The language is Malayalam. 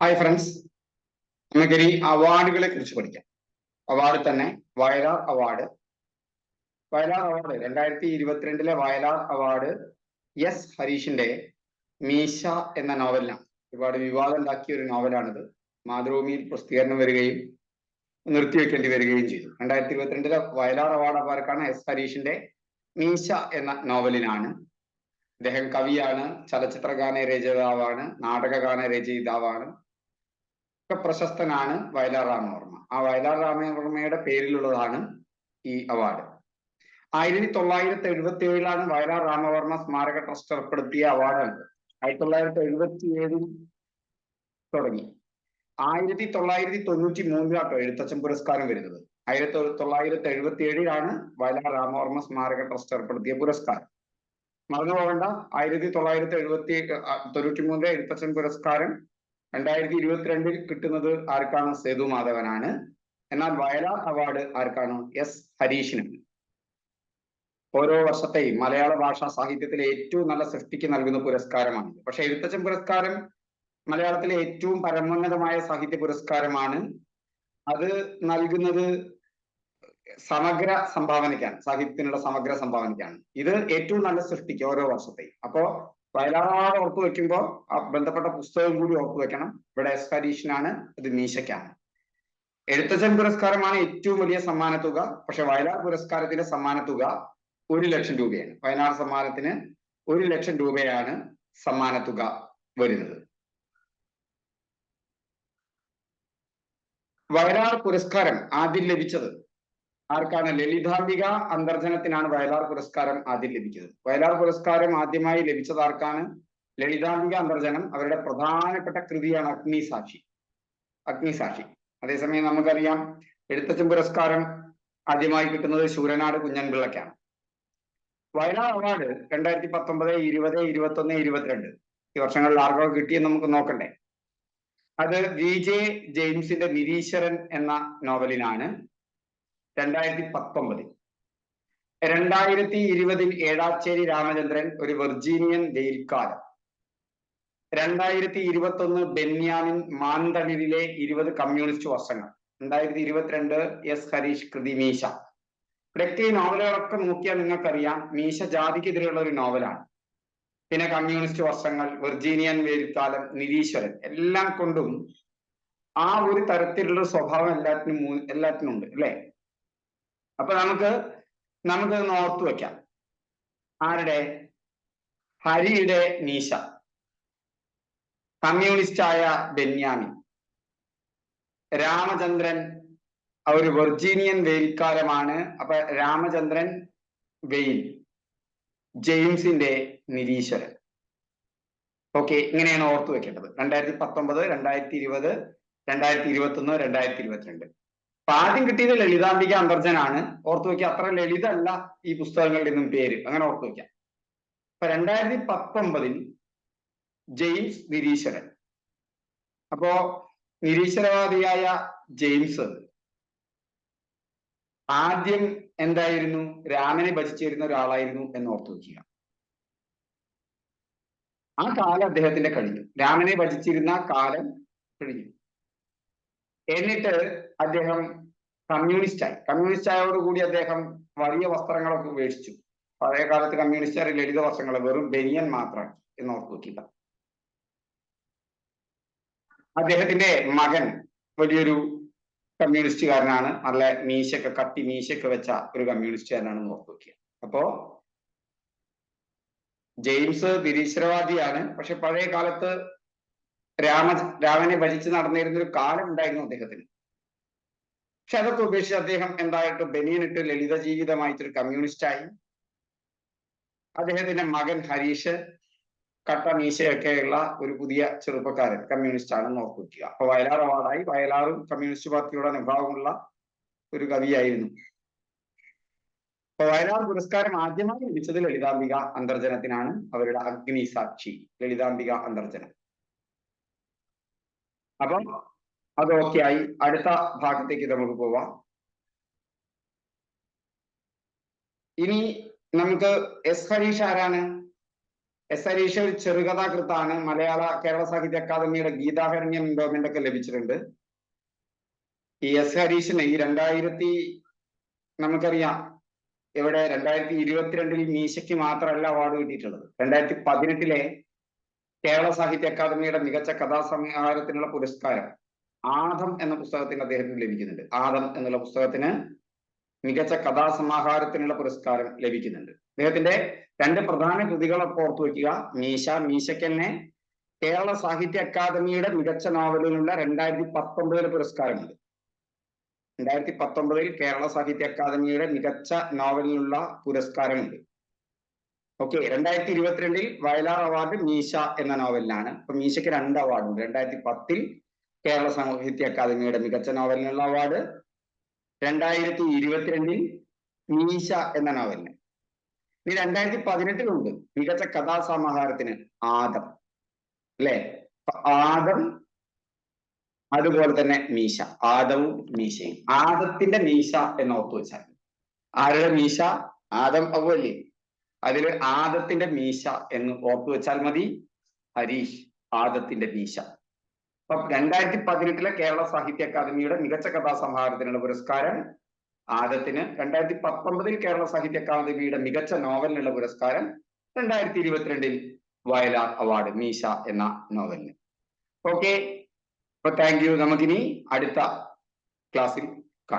ഹായ് ഫ്രണ്ട്സ്, നമുക്കിനി അവാർഡുകളെ കുറിച്ച് പഠിക്കാം. അവാർഡ് തന്നെ Vayalar award. Vayalar award 2022 Vayalar award S ഹരീഷിന്റെ മീശ എന്ന നോവലിനാണ്. ഒരുപാട് വിവാദം ഉണ്ടാക്കിയ ഒരു നോവലാണിത്. മാതൃഭൂമിയിൽ പ്രസിദ്ധീകരണം വരികയും നിർത്തിവെക്കേണ്ടി വരികയും ചെയ്തു. 2022 വയലാർ അവാർഡ് അവാർഡാണ് എസ് ഹരീഷിന്റെ മീശ എന്ന നോവലിനാണ്. അദ്ദേഹം കവിയാണ്, ചലച്ചിത്രഗാന രചയിതാവാണ്, നാടകഗാന രചയിതാവാണ്, പ്രശസ്തനാണ് വയലാർ രാമവർമ്മ. ആ വയലാർ രാമവർമ്മയുടെ പേരിലുള്ളതാണ് ഈ അവാർഡ്. 1977 വയലാർ രാമവർമ്മ സ്മാരക ട്രസ്റ്റ് ഏർപ്പെടുത്തിയ അവാർഡാണ്. 1977 തുടങ്ങി. 1993 എഴുത്തച്ഛൻ പുരസ്കാരം വരുന്നത്. 1977 വയലാർ രാമവർമ്മ സ്മാരക ട്രസ്റ്റ് ഏർപ്പെടുത്തിയ പുരസ്കാരം. മറന്നു പോകേണ്ട, 1993 എഴുത്തച്ഛൻ പുരസ്കാരം 2022 കിട്ടുന്നത് ആർക്കാണ്? സേതു മാധവനാണ്. എന്നാൽ വയലാർ അവാർഡ് ആർക്കാണ്? എസ് ഹരീഷിനാണ്. ഓരോ വർഷത്തെയും മലയാള ഭാഷാ സാഹിത്യത്തിലെ ഏറ്റവും നല്ല സൃഷ്ടിക്ക് നൽകുന്ന പുരസ്കാരമാണിത്. പക്ഷെ എഴുത്തച്ഛൻ പുരസ്കാരം മലയാളത്തിലെ ഏറ്റവും പരമോന്നതമായ സാഹിത്യ പുരസ്കാരമാണ്. അത് നൽകുന്നത് സമഗ്ര സംഭാവനയ്ക്കാണ്, സാഹിത്യത്തിനുള്ള സമഗ്ര സംഭാവനയ്ക്കാണ്. ഇത് ഏറ്റവും നല്ല സൃഷ്ടിക്ക് ഓരോ വർഷത്തെയും. അപ്പോ വയലാർ അവാർഡ് ഓർത്തു വെക്കുമ്പോൾ ആ ബന്ധപ്പെട്ട പുസ്തകം കൂടി ഓർത്തു വെക്കണം. ഇവിടെ എസ് ഹരീഷിനാണ്, ഇത് മീശയ്ക്കാണ്. എഴുത്തച്ഛൻ പുരസ്കാരമാണ് ഏറ്റവും വലിയ സമ്മാന തുക. പക്ഷെ വയലാർ പുരസ്കാരത്തിന്റെ സമ്മാന തുക 1 ലക്ഷം രൂപയാണ്. വയലാർ സമ്മാനത്തിന് 1 ലക്ഷം രൂപയാണ് സമ്മാന തുക വരുന്നത്. വയലാർ പുരസ്കാരം ആദ്യം ലഭിച്ചത് ആർക്കാണ്? ലളിതാംബിക അന്തർജനത്തിനാണ് വയലാർ പുരസ്കാരം ആദ്യം ലഭിച്ചത്. വയലാർ പുരസ്കാരം ആദ്യമായി ലഭിച്ചത് ആർക്കാണ്? ലളിതാംബിക അന്തർജനം. അവരുടെ പ്രധാനപ്പെട്ട കൃതിയാണ് അഗ്നിസാക്ഷി. അതേസമയം നമുക്കറിയാം എഴുത്തച്ഛൻ പുരസ്കാരം ആദ്യമായി കിട്ടുന്നത് ശൂരനാട് കുഞ്ഞൻപിള്ളയ്ക്കാണ്. വയലാർ അവാർഡ് 2019, 20, 21, 22 ഈ വർഷങ്ങളിൽ ആർക്കൊക്കെ കിട്ടിയെന്ന് നമുക്ക് നോക്കണ്ടേ. അത് VJ ജെയിംസിന്റെ നിരീശ്വരൻ എന്ന നോവലിനാണ് 2019. 2020 ഏഴാച്ചേരി രാമചന്ദ്രൻ ഒരു വെർജീനിയൻ വെയിൽക്കാലം. 2021 ബെന്യാമിൻ മാന്തളിരിലെ 20 കമ്മ്യൂണിസ്റ്റ് വർഷങ്ങൾ. 2022 എസ് ഹരീഷ് കൃതി മീശ. ഇവിടെയൊക്കെ ഈ നോവലുകളൊക്കെ നോക്കിയാൽ നിങ്ങൾക്കറിയാം മീശ ജാതിക്കെതിരെയുള്ള ഒരു നോവലാണ്. പിന്നെ കമ്മ്യൂണിസ്റ്റ് വർഷങ്ങൾ, വെർജീനിയൻ വെയിൽക്കാലം, നിരീശ്വരൻ, എല്ലാം കൊണ്ടും ആ ഒരു തരത്തിലുള്ള സ്വഭാവം എല്ലാത്തിനും ഉണ്ട് അല്ലെ. അപ്പൊ നമുക്കൊന്ന് ഓർത്തു വെക്കാം. ആരുടെ? ഹരിയുടെ മീശ, കമ്മ്യൂണിസ്റ്റായ ബെന്യാമിൻ, രാമചന്ദ്രൻ ഒരു വെർജീനിയൻ വെയിൽക്കാലമാണ്. അപ്പൊ രാമചന്ദ്രൻ വെയിൽ, ജെയിംസിന്റെ നിരീശ്വരൻ. ഓക്കെ, ഇങ്ങനെയാണ് ഓർത്തു വെക്കേണ്ടത്. 2019, 2020, 2021, 2022. അപ്പൊ ആദ്യം കിട്ടിയത് ലളിതാംബിക അന്തർജനാണ്. ഓർത്തു വെക്കുക. അത്ര ലളിതമല്ല ഈ പുസ്തകങ്ങളുടെ നിന്നും പേര്, അങ്ങനെ ഓർത്തു വെക്കാം. അപ്പൊ 2019 ജെയിംസ് നിരീശ്വരൻ. അപ്പോ നിരീശ്വരവാദിയായ ജെയിംസ് ആദ്യം എന്തായിരുന്നു? രാമനെ ഭജിച്ചിരുന്ന ഒരാളായിരുന്നു എന്ന് ഓർത്തു വെക്കുക. ആ കാലം അദ്ദേഹത്തിന്റെ കഴിഞ്ഞു. രാമനെ ഭജിച്ചിരുന്ന കാലം കഴിഞ്ഞു. എന്നിട്ട് അദ്ദേഹം കമ്മ്യൂണിസ്റ്റ് ആയതോടുകൂടി അദ്ദേഹം വലിയ വസ്ത്രങ്ങളൊക്കെ ഉപേക്ഷിച്ചു. പഴയ കാലത്ത് കമ്മ്യൂണിസ്റ്റുകാർ ലളിത വസ്ത്രങ്ങൾ, വെറും ബനിയൻ മാത്രമാണ് എന്ന് ഓർത്തു വെക്കുക. അദ്ദേഹത്തിന്റെ മകൻ വലിയൊരു കമ്മ്യൂണിസ്റ്റുകാരനാണ്. നല്ല കട്ടി മീശയൊക്കെ വെച്ച ഒരു കമ്മ്യൂണിസ്റ്റുകാരനാണെന്ന് ഓർത്തു വെക്കുക. അപ്പോ ജെയിംസ് നിരീശ്വരവാദിയാണ്. പക്ഷെ പഴയ കാലത്ത് രാമനെ ഭജിച്ച് നടന്നിരുന്ന ഒരു കാലം ഉണ്ടായിരുന്നു അദ്ദേഹത്തിന്. പക്ഷെ അതൊക്കെ ഉപേക്ഷിച്ച് അദ്ദേഹം എന്തായിട്ട് ബനിയനിട്ട് ലളിത ജീവിതമായിട്ടൊരു കമ്മ്യൂണിസ്റ്റായി. അദ്ദേഹത്തിന്റെ മകൻ ഹരീഷ് കട്ട മീശയൊക്കെയുള്ള ഒരു പുതിയ ചെറുപ്പക്കാരൻ, കമ്മ്യൂണിസ്റ്റ് ആണെന്ന് ഓർത്തു വെക്കുക. അപ്പൊ വയലാർ അവാർഡായി. വയലാറും കമ്മ്യൂണിസ്റ്റ് പാർട്ടിയുടെ അനുഭാവമുള്ള ഒരു കവിയായിരുന്നു. അപ്പൊ വയലാർ പുരസ്കാരം ആദ്യമായി ലഭിച്ചത് ലളിതാംബിക അന്തർജനത്തിനാണ്. അവരുടെ അഗ്നിസാക്ഷി, ലളിതാംബിക അന്തർജനം. അപ്പം അത് ഓക്കെ ആയി. അടുത്ത ഭാഗത്തേക്ക് നമുക്ക് പോവാം. ഇനി നമുക്ക് എസ് ഹരീഷ് ആരാണ്? എസ് ഹരീഷ് ഒരു ചെറുകഥാകൃത്താണ്. കേരള സാഹിത്യ അക്കാദമിയുടെ ഗീതാഹരണ്യം എൻഡോമെന്റ് ഒക്കെ ലഭിച്ചിട്ടുണ്ട്. ഈ എസ് ഹരീഷിന് ഈ നമുക്കറിയാം ഇവിടെ 2022 മീശയ്ക്ക് മാത്രമല്ല അവാർഡ് കിട്ടിയിട്ടുള്ളത്. 2018 കേരള സാഹിത്യ അക്കാദമിയുടെ മികച്ച കഥാസമാഹാരത്തിനുള്ള പുരസ്കാരം ആദം എന്ന പുസ്തകത്തിന് അദ്ദേഹത്തിന് ലഭിക്കുന്നുണ്ട്. ആദം എന്നുള്ള പുസ്തകത്തിന് മികച്ച കഥാസമാഹാരത്തിനുള്ള പുരസ്കാരം ലഭിക്കുന്നുണ്ട്. അദ്ദേഹത്തിന്റെ 2 പ്രധാന കൃതികളൊക്കെ ഓർത്തു വയ്ക്കുക. മീശയ്ക്ക് തന്നെ കേരള സാഹിത്യ അക്കാദമിയുടെ മികച്ച നോവലിനുള്ള 2019 പുരസ്കാരമുണ്ട്. 2019 കേരള സാഹിത്യ അക്കാദമിയുടെ മികച്ച നോവലിനുള്ള പുരസ്കാരമുണ്ട്. ഓക്കെ, 2022 വയലാർ അവാർഡ് മീശ എന്ന നോവലിനാണ്. അപ്പൊ മീശയ്ക്ക് 2 അവാർഡുണ്ട്. 2010 കേരള സാഹിത്യ അക്കാദമിയുടെ മികച്ച നോവലിനുള്ള അവാർഡ്, 2022 മീശ എന്ന നോവലിന്. ഇനി 2018 മികച്ച കഥാസമാഹാരത്തിന് ആദം, അല്ലെ? ആദം, അതുപോലെ തന്നെ മീശ. ആദവും മീശയും. ആദത്തിന്റെ മീശ എന്ന് ഓർത്തു വെച്ചാൽ, ആരുടെ മീശ? ആദം അവല്ലേ, അതിൽ ആദത്തിന്റെ മീശ എന്ന് ഓർത്തു വെച്ചാൽ മതി. ഹരീഷ്, ആദത്തിന്റെ മീശ. അപ്പൊ 2018 കേരള സാഹിത്യ അക്കാദമിയുടെ മികച്ച കഥാസമാഹാരത്തിനുള്ള പുരസ്കാരം ആദത്തിന്, 2019 കേരള സാഹിത്യ അക്കാദമിയുടെ മികച്ച നോവലിനുള്ള പുരസ്കാരം, 2022 വയലാർ അവാർഡ് മീശ എന്ന നോവലിന്. ഓക്കെ, അപ്പൊ താങ്ക് യു. നമുക്കിനി അടുത്ത ക്ലാസ്സിൽ